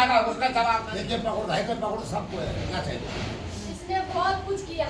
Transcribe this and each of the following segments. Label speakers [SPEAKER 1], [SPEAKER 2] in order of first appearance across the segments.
[SPEAKER 1] जाएगा, उसका जवाब देके पकड़ो सबको है चाहिए।
[SPEAKER 2] इसने बहुत कुछ किया,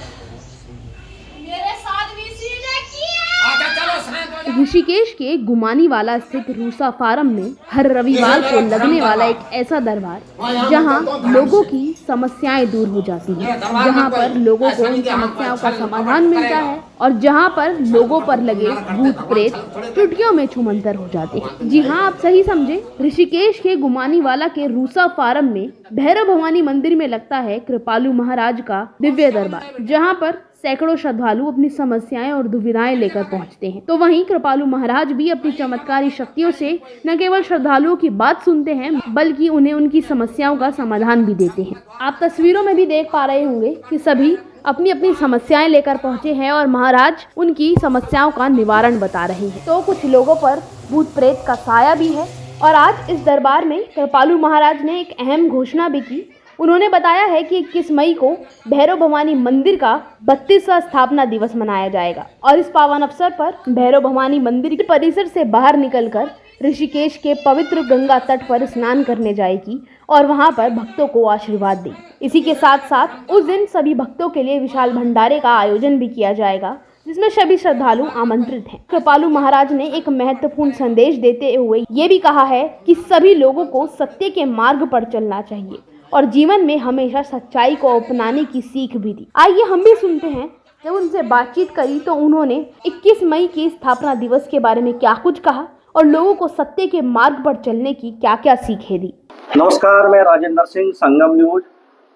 [SPEAKER 2] मेरे साथ भी इसी ने किया।
[SPEAKER 1] अच्छा चलो शांत हो जाओ।
[SPEAKER 3] ऋषिकेश के गुमानीवाला स्थित रूसा फार्म में हर रविवार को लगने वाला एक ऐसा दरबार जहां लोगों की समस्याएं दूर हो जाती हैं, जहां पर लोगों को उन समस्याओं का समाधान मिलता है और जहां पर लोगों पर लगे भूत प्रेत चुटकियों में छूमंतर हो जाते हैं। जी हाँ, आप सही समझे। ऋषिकेश के गुमानीवाला के रूसा फार्म में भैरव भवानी मंदिर में लगता है कृपालु महाराज का दिव्य दरबार, जहाँ पर सैकड़ों श्रद्धालु अपनी समस्याएं और दुविधाएं लेकर पहुंचते हैं। तो वहीं कृपालु महाराज भी अपनी चमत्कारी शक्तियों से न केवल श्रद्धालुओं की बात सुनते हैं बल्कि उन्हें उनकी समस्याओं का समाधान भी देते हैं। आप तस्वीरों में भी देख पा रहे होंगे कि सभी अपनी अपनी समस्याएं लेकर पहुंचे हैं और महाराज उनकी समस्याओं का निवारण बता रहे हैं। तो कुछ लोगों पर भूत प्रेत का साया भी है और आज इस दरबार में कृपालु महाराज ने एक अहम घोषणा भी की। उन्होंने बताया है कि 21 मई को भैरव भवानी मंदिर का 32वां स्थापना दिवस मनाया जाएगा और इस पावन अवसर पर भैरव भवानी मंदिर के परिसर से बाहर निकलकर ऋषिकेश के पवित्र गंगा तट पर स्नान करने जाएगी और वहां पर भक्तों को आशीर्वाद देगी। इसी के साथ साथ उस दिन सभी भक्तों के लिए विशाल भंडारे का आयोजन भी किया जाएगा, जिसमें सभी श्रद्धालु आमंत्रित हैं। कृपालु महाराज ने एक महत्वपूर्ण संदेश देते हुए ये भी कहा है कि सभी लोगों को सत्य के मार्ग पर चलना चाहिए और जीवन में हमेशा सच्चाई को अपनाने की सीख भी दी। आइए हम भी सुनते हैं। जब उनसे बातचीत करी तो उन्होंने 21 मई की स्थापना दिवस के बारे में क्या कुछ कहा और लोगों को सत्य के मार्ग पर चलने की क्या क्या सीखें दी।
[SPEAKER 4] नमस्कार, मैं राजेंद्र सिंह, संगम न्यूज।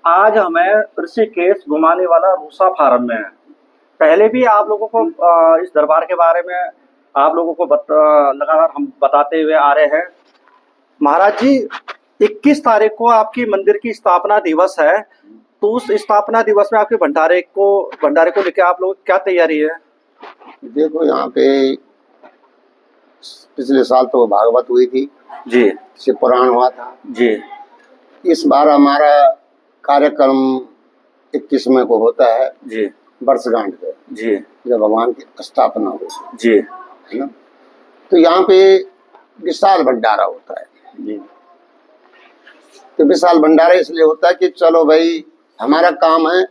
[SPEAKER 4] आज हमें ऋषिकेश गुमानीवाला रूसा फार्म में है। पहले भी आप लोगों को इस दरबार के बारे में आप लोगों को लगातार हम बताते हुए आ रहे हैं। महाराज जी, 21 तारीख को आपकी मंदिर की स्थापना दिवस है, तो उस स्थापना दिवस में आपके भंडारे को लेकर आप लोग क्या तैयारी है?
[SPEAKER 5] देखो, यहाँ पे पिछले साल तो भागवत हुई थी
[SPEAKER 4] जी,
[SPEAKER 5] शिव पुराण हुआ था
[SPEAKER 4] जी।
[SPEAKER 5] इस बार हमारा कार्यक्रम 21 मई को होता है
[SPEAKER 4] जी,
[SPEAKER 5] वर्षगांठ पे
[SPEAKER 4] जी,
[SPEAKER 5] जब भगवान की स्थापना हुई
[SPEAKER 4] जी,
[SPEAKER 5] है ना। तो यहाँ पे विशाल भंडारा होता है
[SPEAKER 4] जी।
[SPEAKER 5] तो विशाल भंडारा इसलिए होता है कि चलो भाई, हमारा काम है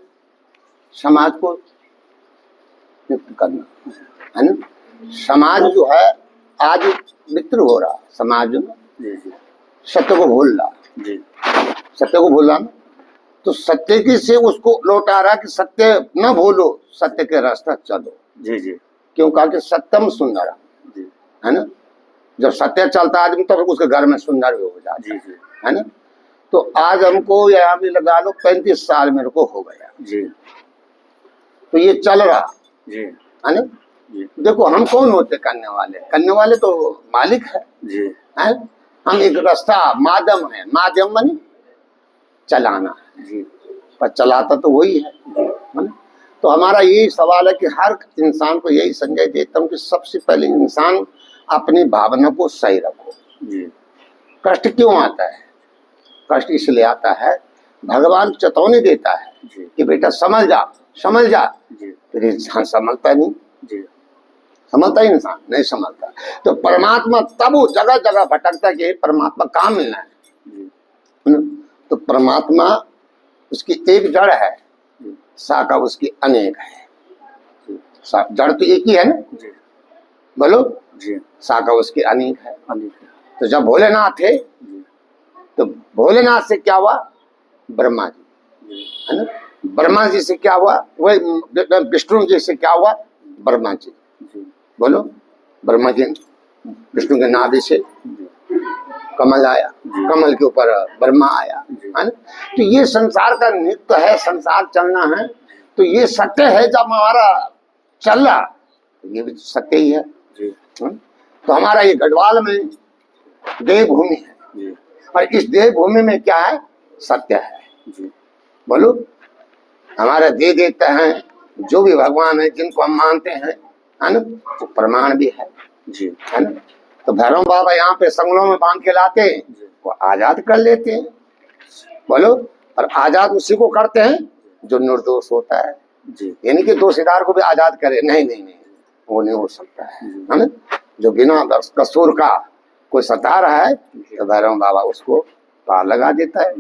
[SPEAKER 5] समाज को मुक्त करना, है ना। समाज जो है आज विकृत हो रहा, समाज में
[SPEAKER 4] जी, जी,
[SPEAKER 5] सत्य को भूल रहा,
[SPEAKER 4] जी,
[SPEAKER 5] सत्य को भूल रहा ना। तो सत्य की से उसको लौटा रहा कि सत्य न भूलो, सत्य के रास्ता चलो।
[SPEAKER 4] जी, जी,
[SPEAKER 5] क्यों? कहा कि सत्यम सुंदर,
[SPEAKER 4] जी,
[SPEAKER 5] है ना। जब सत्य चलता आदमी तो उसके घर में सुंदर भी हो जाता
[SPEAKER 4] जी, जी,
[SPEAKER 5] है ना। तो आज हमको यहाँ भी लगा लो 35 साल मेरे को हो गया
[SPEAKER 4] जी,
[SPEAKER 5] तो ये चल रहा
[SPEAKER 4] जी,
[SPEAKER 5] है ना।
[SPEAKER 4] जी,
[SPEAKER 5] देखो, हम कौन होते करने वाले तो मालिक है,
[SPEAKER 4] जी,
[SPEAKER 5] है। हम एक रास्ता माध्यम है, माध्यम माने चलाना है,
[SPEAKER 4] जी,
[SPEAKER 5] पर चलाता तो वही है ना। तो हमारा यही सवाल है कि हर इंसान को यही संदेश देता हूँ कि सबसे पहले इंसान अपनी भावना को सही रखो।
[SPEAKER 4] जी।
[SPEAKER 5] कष्ट क्यों आता है? कष्ट इसलिए आता है, भगवान चेतावनी देता है
[SPEAKER 4] जी,
[SPEAKER 5] कि बेटा समझ जा, समझ जा।
[SPEAKER 4] जी,
[SPEAKER 5] फिर इंसान समझता नहीं,
[SPEAKER 4] जी,
[SPEAKER 5] समझता ही इंसान नहीं समझता। तो परमात्मा तब वो जगह जगह भटकता कि परमात्मा कहाँ मिलना है
[SPEAKER 4] जी,
[SPEAKER 5] ना? तो परमात्मा उसकी एक जड़ है, शाखा उसकी अनेक है। जड़ तो एक ही है ना,
[SPEAKER 4] जी,
[SPEAKER 5] बोलो
[SPEAKER 4] जी,
[SPEAKER 5] शाखा उसकी अनेक है।
[SPEAKER 4] अनेक है।
[SPEAKER 5] तो जब भोलेनाथ थे तो भोलेनाथ से क्या हुआ? ब्रह्मा जी, है ना। ब्रह्मा जी से क्या हुआ? वही विष्णु जी से क्या हुआ? ब्रह्मा जी। बोलो, ब्रह्मा जी विष्णु के नाभि से कमल आया, कमल के ऊपर ब्रह्मा आया, है ना। तो ये संसार का नित्य है, संसार चलना है। तो ये सत्य है, जब हमारा चल रहा ये भी सत्य ही है। तो हमारा ये गढ़वाल में देवभूमि है और इस देवभूमि में क्या है? सत्य है। बोलो, हमारा दे देते हैं जो भी भगवान है जिनको हम मानते हैं, है ना, वो प्रमाण भी है जी, है ना। तो भैरव बाबा यहाँ पे संगलों में बांध के लाते हैं, वो आजाद कर लेते हैं। बोलो, और आजाद उसी को करते हैं जो निर्दोष होता है जी। यानी कि दोषीदार को भी आजाद करे, नहीं नहीं नहीं, वो नहीं हो सकता है ना। जो बिना कसूर का कोई सता रहा है तो भैरव बाबा उसको पार लगा देता है,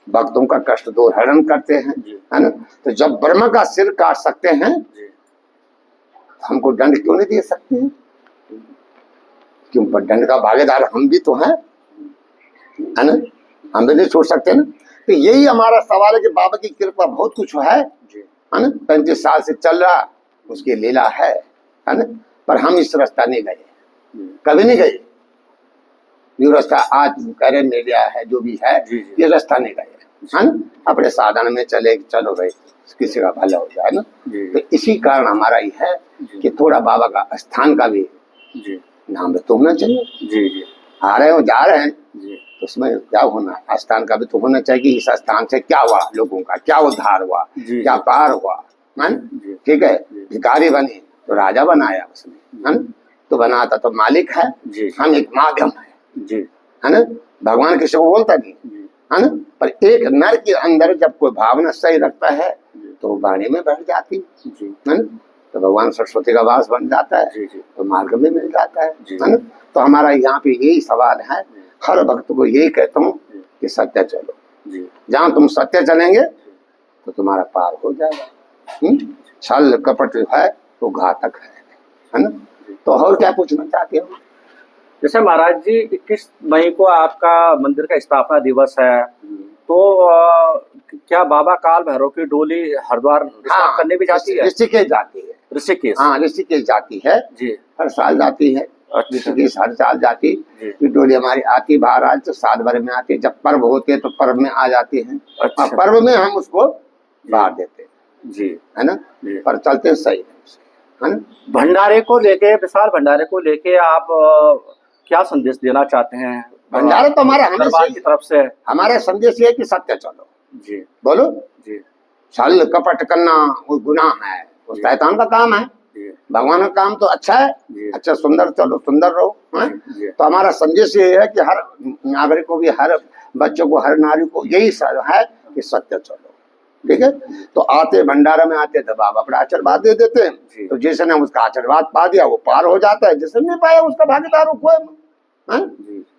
[SPEAKER 5] भक्तों का कष्ट दूर हरण करते हैं, है ना। तो जब ब्रह्मा का सिर काट सकते हैं तो हमको दंड क्यों नहीं दे सकते हैं? क्यों, पर दंड का भागीदार हम भी तो हैं, है ना, हम भी नहीं छोड़ सकते ना। तो यही हमारा सवाल है कि बाबा की कृपा बहुत कुछ है ना। 35 साल से चल रहा, उसकी लीला है ना। पर हम इस रास्ता नहीं गए, कभी नहीं गए। जो रास्ता आज करे मीडिया है जो भी है, ये रास्ता नहीं गए, है ना। अपने साधन में चले, चलो भाई किसी का भला हो जाए ना। तो इसी कारण हमारा ये है कि थोड़ा बाबा का स्थान का भी नाम तो होना चाहिए। आ रहे हो, जा रहे हैं, तो उसमें क्या होना, स्थान का भी तो होना चाहिए कि इस स्थान से क्या हुआ, लोगों का क्या उद्धार हुआ, क्या पार हुआ, है ना। ठीक है, भिखारी बने तो राजा बनाया उसने, है ना। तो बनाता तो मालिक है, हम एक माध्यम है ना। भगवान किसी को बोलता नहीं, है ना। पर एक नर के अंदर जब कोई भावना सही रखता है तो वाणी में बैठ जाती है ना। तो भगवान सरस्वती का वास बन जाता है, तो मार्ग में मिल जाता है ना। तो हमारा यहाँ पे यही सवाल है, हर भक्त को यही कहता हूँ कि सत्य चलो, जहाँ तुम सत्य चलेंगे तो तुम्हारा पार हो जाएगा। छल कपट है तो घातक है ना। तो और क्या पूछना चाहते हो?
[SPEAKER 4] जैसे महाराज जी 21 मई को आपका मंदिर का स्थापना दिवस है, तो क्या बाबा काल भैरव की डोली हरिद्वार करने भी जाती है?
[SPEAKER 5] ऋषिकेश जाती है।
[SPEAKER 4] ऋषिकेश,
[SPEAKER 5] हाँ, ऋषिकेश जाती है जी, हर साल जाती है। ऋषिकेश हर साल जाती है डोली हमारी आती। महाराज तो साल भर में आती है, जब पर्व होते हैं तो पर्व में आ जाती है। अच्छा। पर्व में हम उसको बाहर देते हैं जी, है ना। पर चलते सही है ना।
[SPEAKER 4] भंडारे को लेके, विशाल भंडारे को लेके आप क्या संदेश देना चाहते हैं?
[SPEAKER 5] भंडारा तो हमारा
[SPEAKER 4] दरबार की तरफ से
[SPEAKER 5] हमारा संदेश ये है कि सत्य चलो जी, बोलो जी। छल कपट करना वो गुनाह है, वो शैतान का काम है। भगवान का काम तो अच्छा है, अच्छा सुंदर चलो, सुंदर रहो, है? तो हमारा संदेश ये है कि हर नागरिक को भी, हर बच्चों को, हर नारी को यही है कि सत्य चलो, ठीक है। तो आते भंडारा में आते तो बाबा अपना आशीर्वाद दे देते हैं। तो जिसने उसका आशीर्वाद पा दिया वो पार हो जाता है, जिसने नहीं पाया उसका भागीदार है।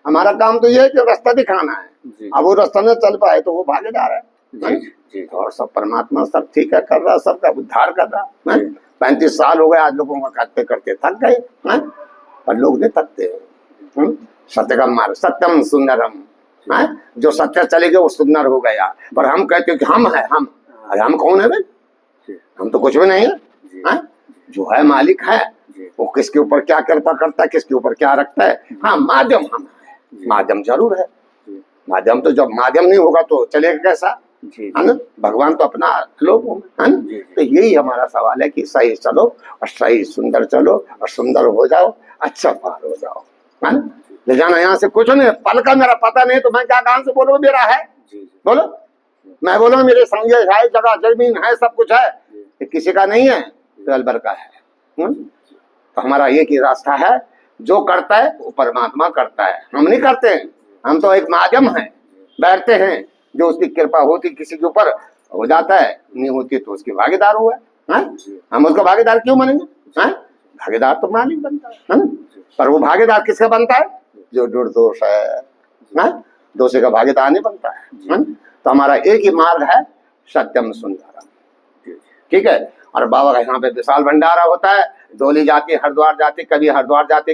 [SPEAKER 5] हमारा काम तो ये है कि रास्ता दिखाना है। अब वो रास्ता न चल पाए तो वो भागीदार है। और सब परमात्मा सब ठीक है कर रहा, सबका उद्धार कर रहा है। 35 साल हो गए आज लोगों का करते करते थक गए, पर लोग नहीं थकते। सत्य का मार्ग सत्यम सुंदरम है, जो सत्य चले गए वो सुंदर हो गया। पर हम कहते हैं कि हम है, हम, अरे हम कौन है भाई? हम तो कुछ भी नहीं है। जो है मालिक है, वो किसके ऊपर क्या कृपा करता है, किसके ऊपर क्या रखता है। हाँ, माध्यम हम है, माध्यम जरूर है। माध्यम तो जब माध्यम नहीं होगा तो चलेगा कैसा, है ना। भगवान तो अपना लोग है ना। तो यही हमारा सवाल है कि सही चलो और सही सुंदर चलो और सुंदर हो जाओ, अच्छा पार हो जाओ, है ना। ले जाना यहाँ से कुछ नहीं, पल का मेरा पता नहीं तो मैं क्या कहां से बोलो मेरा है, बोलो। मैं बोलो मेरे संग है, जगह जमीन है, सब कुछ है, किसी का नहीं है तो अलबर का है। तो हमारा एक ही रास्ता है, जो करता है वो परमात्मा करता है, हम नहीं करते हैं। हम तो एक माध्यम है, बैठते हैं, जो उसकी कृपा होती किसी के ऊपर हो जाता है, नहीं होती तो उसकी भागीदार हुआ है। हम उसका भागीदार क्यों बनेंगे? भागीदार तो मालिक बनता है ना। पर वो भागीदार किसका बनता है? जो निर्दोष है, दोषी का भागीदार नहीं बनता है। तो हमारा एक ही मार्ग है, सत्यम सुंदरम, ठीक है। और बाबा का यहाँ पे विशाल भंडारा होता है, डोली जाती, हरिद्वार जाती, कभी हरिद्वार जाती,